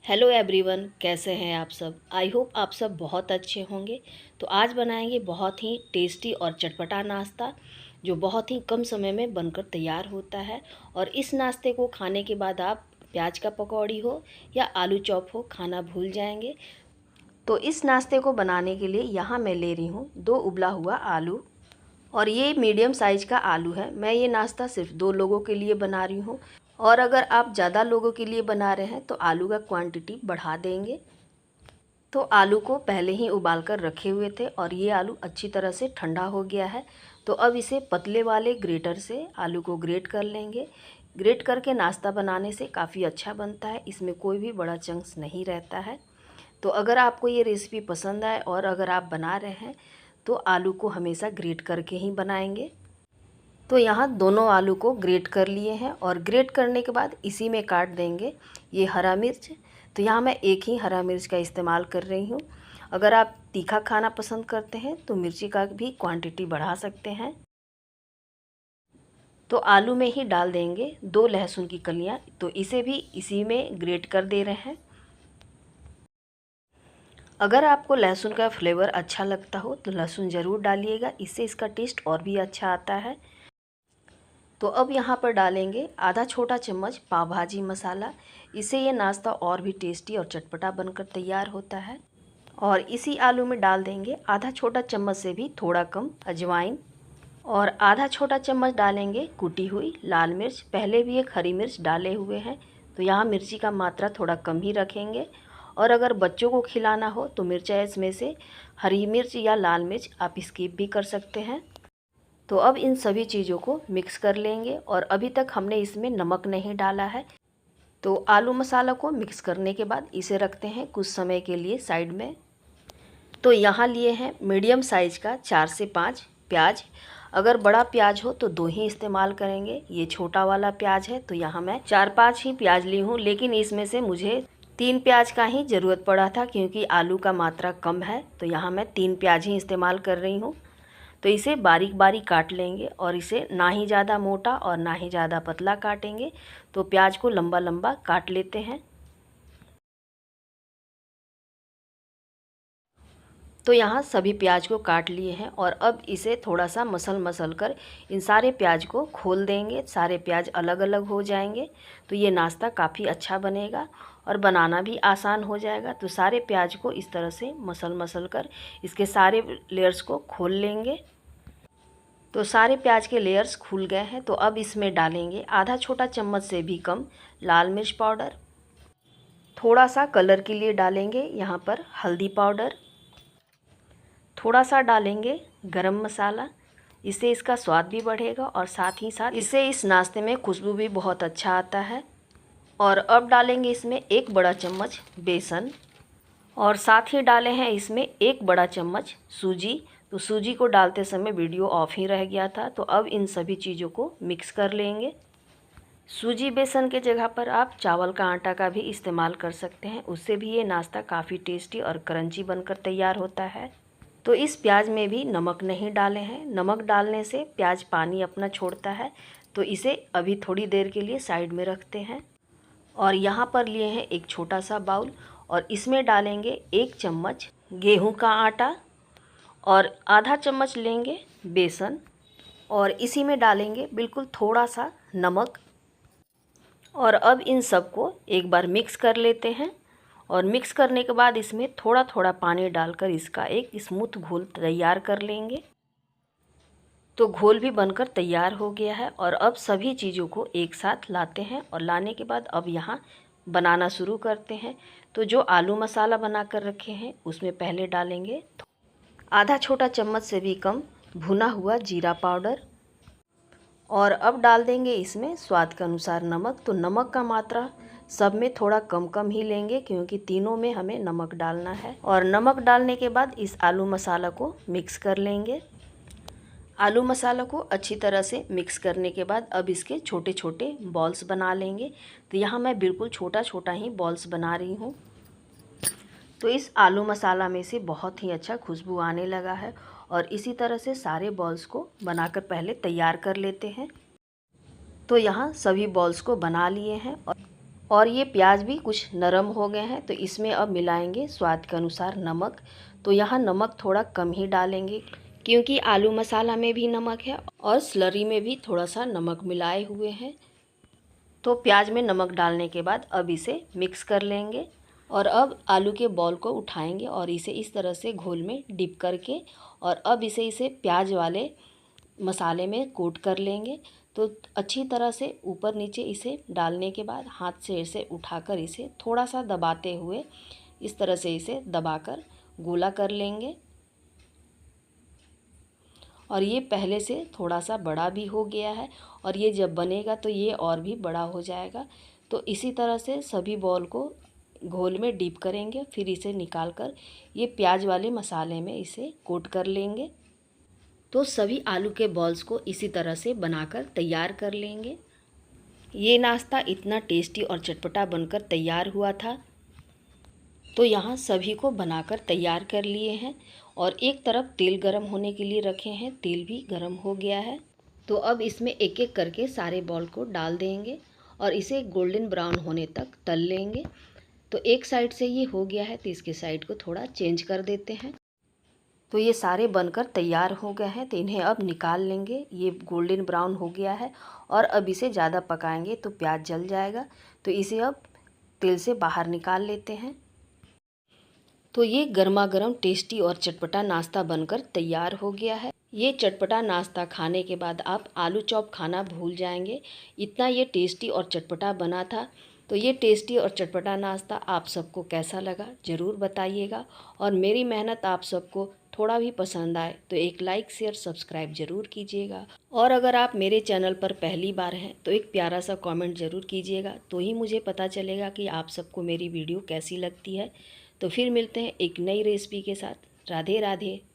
Hello everyone, कैसे हैं आप सब। आई होप आप सब बहुत अच्छे होंगे। तो आज बनाएंगे बहुत ही टेस्टी और चटपटा नाश्ता जो बहुत ही कम समय में बनकर तैयार होता है। और इस नाश्ते को खाने के बाद आप प्याज का पकौड़ी हो या आलू चॉप हो खाना भूल जाएंगे। तो इस नाश्ते को बनाने के लिए यहाँ मैं ले रही हूँ 2 उबला हुआ आलू, और ये मीडियम साइज़ का आलू है। मैं ये नाश्ता सिर्फ 2 लोगों के लिए बना रही हूँ, और अगर आप ज़्यादा लोगों के लिए बना रहे हैं तो आलू का क्वांटिटी बढ़ा देंगे। तो आलू को पहले ही उबाल कर रखे हुए थे और ये आलू अच्छी तरह से ठंडा हो गया है। तो अब इसे पतले वाले ग्रेटर से आलू को ग्रेट कर लेंगे। ग्रेट करके नाश्ता बनाने से काफ़ी अच्छा बनता है, इसमें कोई भी बड़ा चंक्स नहीं रहता है। तो अगर आपको ये रेसिपी पसंद आए और अगर आप बना रहे हैं तो आलू को हमेशा ग्रेट करके ही बनाएंगे। तो यहाँ दोनों आलू को ग्रेट कर लिए हैं, और ग्रेट करने के बाद इसी में काट देंगे ये हरा मिर्च। तो यहाँ मैं एक ही हरा मिर्च का इस्तेमाल कर रही हूँ। अगर आप तीखा खाना पसंद करते हैं तो मिर्ची का भी क्वांटिटी बढ़ा सकते हैं। तो आलू में ही डाल देंगे 2 लहसुन की कलियाँ, तो इसे भी इसी में ग्रेट कर दे रहे हैं। अगर आपको लहसुन का फ्लेवर अच्छा लगता हो तो लहसुन ज़रूर डालिएगा, इससे इसका टेस्ट और भी अच्छा आता है। तो अब यहाँ पर डालेंगे आधा छोटा चम्मच पाव भाजी मसाला। इससे ये नाश्ता और भी टेस्टी और चटपटा बनकर तैयार होता है। और इसी आलू में डाल देंगे आधा छोटा चम्मच से भी थोड़ा कम अजवाइन, और आधा छोटा चम्मच डालेंगे कुटी हुई लाल मिर्च। पहले भी एक हरी मिर्च डाले हुए हैं, तो यहाँ मिर्ची का मात्रा थोड़ा कम ही रखेंगे। और अगर बच्चों को खिलाना हो तो मिर्चा इसमें से हरी मिर्च या लाल मिर्च आप स्किप भी कर सकते हैं। तो अब इन सभी चीज़ों को मिक्स कर लेंगे, और अभी तक हमने इसमें नमक नहीं डाला है। तो आलू मसाला को मिक्स करने के बाद इसे रखते हैं कुछ समय के लिए साइड में। तो यहाँ लिए हैं मीडियम साइज़ का 4 से 5 प्याज। अगर बड़ा प्याज हो तो 2 ही इस्तेमाल करेंगे। ये छोटा वाला प्याज है तो यहाँ मैं 4-5 ही प्याज ली हूँ, लेकिन इसमें से मुझे 3 प्याज का ही ज़रूरत पड़ा था क्योंकि आलू का मात्रा कम है। तो यहाँ मैं 3 प्याज ही इस्तेमाल कर रही हूँ। तो इसे बारीक बारीक काट लेंगे, और इसे ना ही ज़्यादा मोटा और ना ही ज़्यादा पतला काटेंगे। तो प्याज को लंबा लंबा काट लेते हैं। तो यहाँ सभी प्याज को काट लिए हैं, और अब इसे थोड़ा सा मसल कर इन सारे प्याज को खोल देंगे। सारे प्याज अलग अलग हो जाएंगे, तो ये नाश्ता काफ़ी अच्छा बनेगा और बनाना भी आसान हो जाएगा। तो सारे प्याज को इस तरह से मसल कर इसके सारे लेयर्स को खोल लेंगे। तो सारे प्याज के लेयर्स खुल गए हैं। तो अब इसमें डालेंगे आधा छोटा चम्मच से भी कम लाल मिर्च पाउडर। थोड़ा सा कलर के लिए डालेंगे यहाँ पर हल्दी पाउडर। थोड़ा सा डालेंगे गरम मसाला, इससे इसका स्वाद भी बढ़ेगा और साथ ही साथ इससे इस नाश्ते में खुशबू भी बहुत अच्छा आता है। और अब डालेंगे इसमें 1 बड़ा चम्मच बेसन, और साथ ही डाले हैं इसमें 1 बड़ा चम्मच सूजी। तो सूजी को डालते समय वीडियो ऑफ ही रह गया था। तो अब इन सभी चीज़ों को मिक्स कर लेंगे। सूजी बेसन के जगह पर आप चावल का आटा का भी इस्तेमाल कर सकते हैं, उससे भी ये नाश्ता काफ़ी टेस्टी और क्रंची बनकर तैयार होता है। तो इस प्याज में भी नमक नहीं डाले हैं। नमक डालने से प्याज पानी अपना छोड़ता है। तो इसे अभी थोड़ी देर के लिए साइड में रखते हैं। और यहाँ पर लिए हैं एक छोटा सा बाउल, और इसमें डालेंगे 1 चम्मच गेहूं का आटा, और आधा चम्मच लेंगे बेसन, और इसी में डालेंगे बिल्कुल थोड़ा सा नमक। और अब इन सब को एक बार मिक्स कर लेते हैं, और मिक्स करने के बाद इसमें थोड़ा थोड़ा पानी डालकर इसका एक स्मूथ घोल तैयार कर लेंगे। तो घोल भी बनकर तैयार हो गया है, और अब सभी चीज़ों को एक साथ लाते हैं, और लाने के बाद अब यहाँ बनाना शुरू करते हैं। तो जो आलू मसाला बना कर रखे हैं उसमें पहले डालेंगे आधा छोटा चम्मच से भी कम भुना हुआ जीरा पाउडर, और अब डाल देंगे इसमें स्वाद के अनुसार नमक। तो नमक का मात्रा सब में थोड़ा कम कम ही लेंगे क्योंकि तीनों में हमें नमक डालना है। और नमक डालने के बाद इस आलू मसाला को मिक्स कर लेंगे। आलू मसाला को अच्छी तरह से मिक्स करने के बाद अब इसके छोटे छोटे बॉल्स बना लेंगे। तो यहाँ मैं बिल्कुल छोटा छोटा ही बॉल्स बना रही हूँ। तो इस आलू मसाला में से बहुत ही अच्छा खुशबू आने लगा है, और इसी तरह से सारे बॉल्स को बनाकर पहले तैयार कर लेते हैं। तो यहाँ सभी बॉल्स को बना लिए हैं, और ये प्याज भी कुछ नरम हो गए हैं, तो इसमें अब मिलाएंगे स्वाद के अनुसार नमक। तो यहाँ नमक थोड़ा कम ही डालेंगे क्योंकि आलू मसाला में भी नमक है और स्लरी में भी थोड़ा सा नमक मिलाए हुए हैं। तो प्याज में नमक डालने के बाद अब इसे मिक्स कर लेंगे और अब आलू के बॉल को उठाएंगे और इसे इस तरह से घोल में डिप करके और अब इसे प्याज वाले मसाले में कोट कर लेंगे। तो अच्छी तरह से ऊपर नीचे इसे डालने के बाद हाथ से इसे उठाकर इसे थोड़ा सा दबाते हुए इस तरह से इसे दबाकर गोला कर लेंगे। और ये पहले से थोड़ा सा बड़ा भी हो गया है और ये जब बनेगा तो ये और भी बड़ा हो जाएगा। तो इसी तरह से सभी बॉल को घोल में डीप करेंगे, फिर इसे निकाल कर ये प्याज वाले मसाले में इसे कोट कर लेंगे। तो सभी आलू के बॉल्स को इसी तरह से बनाकर तैयार कर लेंगे। ये नाश्ता इतना टेस्टी और चटपटा बनकर तैयार हुआ था। तो यहाँ सभी को बनाकर तैयार कर लिए हैं और एक तरफ तेल गरम होने के लिए रखे हैं, तेल भी गरम हो गया है। तो अब इसमें एक एक करके सारे बॉल को डाल देंगे और इसे गोल्डन ब्राउन होने तक तल लेंगे। तो एक साइड से ये हो गया है तो इसके साइड को थोड़ा चेंज कर देते हैं। तो ये सारे बनकर तैयार हो गए हैं, तो इन्हें अब निकाल लेंगे। ये गोल्डन ब्राउन हो गया है और अब इसे ज़्यादा पकाएंगे तो प्याज जल जाएगा, तो इसे अब तेल से बाहर निकाल लेते हैं। तो ये गर्मा गर्म टेस्टी और चटपटा नाश्ता बनकर तैयार हो गया है। ये चटपटा नाश्ता खाने के बाद आप आलू चॉप खाना भूल जाएंगे, इतना ये टेस्टी और चटपटा बना था। तो ये टेस्टी और चटपटा नाश्ता आप सबको कैसा लगा ज़रूर बताइएगा और मेरी मेहनत आप सबको थोड़ा भी पसंद आए तो एक लाइक शेयर सब्सक्राइब ज़रूर कीजिएगा। और अगर आप मेरे चैनल पर पहली बार हैं तो एक प्यारा सा कमेंट ज़रूर कीजिएगा, तो ही मुझे पता चलेगा कि आप सबको मेरी वीडियो कैसी लगती है। तो फिर मिलते हैं एक नई रेसिपी के साथ। राधे राधे।